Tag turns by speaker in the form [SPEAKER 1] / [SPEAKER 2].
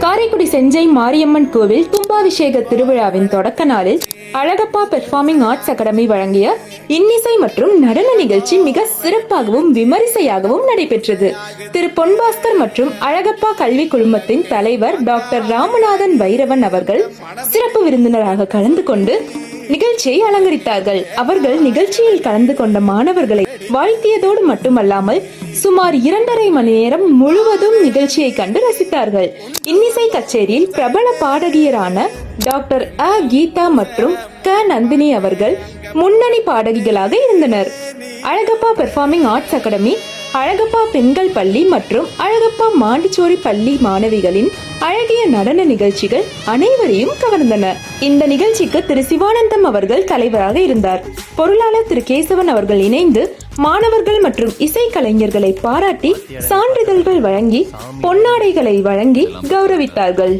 [SPEAKER 1] காரைக்குடி செஞ்சை மாரியம்மன் கோவில் கும்பாபிஷேக திருவிழாவின் தொடக்க நாளில் அழகப்பா பெர்ஃபார்மிங் ஆர்ட்ஸ் அகாடமி வழங்கிய இன்னிசை மற்றும் நடன நிகழ்ச்சி மிக சிறப்பாகவும் விமரிசையாகவும் நடைபெற்றது. திரு பொன்பாஸ்கர் மற்றும் அழகப்பா கல்வி குழுமத்தின் தலைவர் டாக்டர் ராமநாதன் வைரவன் அவர்கள் சிறப்பு விருந்தினராக கலந்து கொண்டு நிகழ்ச்சியை அலங்கரித்தார்கள். அவர்கள் நிகழ்ச்சியில் கலந்து கொண்ட மாணவர்களை வாழ்த்தியதோடு மட்டுமல்லாமல் சுமார் 2.5 மணி நேரம் முழுவதும் நிகழ்ச்சியை கண்டு ரசித்தார்கள். இன்னிசை கச்சேரியில் பிரபல பாடகியரான டாக்டர் அ கீதா மற்றும் க நந்தினி அவர்கள் முன்னணி பாடகிகளாக இருந்தனர். Alagappa performing arts academy, Alagappa பெண்கள் பள்ளி மற்றும் அழகப்பா மாண்டிச்சோரி பள்ளி மாணவிகளின் அழகிய நடன நிகழ்ச்சிகள் அனைவரையும் கவர்ந்தன. இந்த நிகழ்ச்சிக்கு திரு சிவானந்தம் அவர்கள் தலைவராக இருந்தார். பொருளாளர் திரு கேசவன் அவர்கள் இணைந்து மாணவர்கள் மற்றும் இசை கலைஞர்களை பாராட்டி சான்றிதழ்கள் வழங்கி பொன்னாடைகளை வழங்கி கௌரவித்தார்கள்.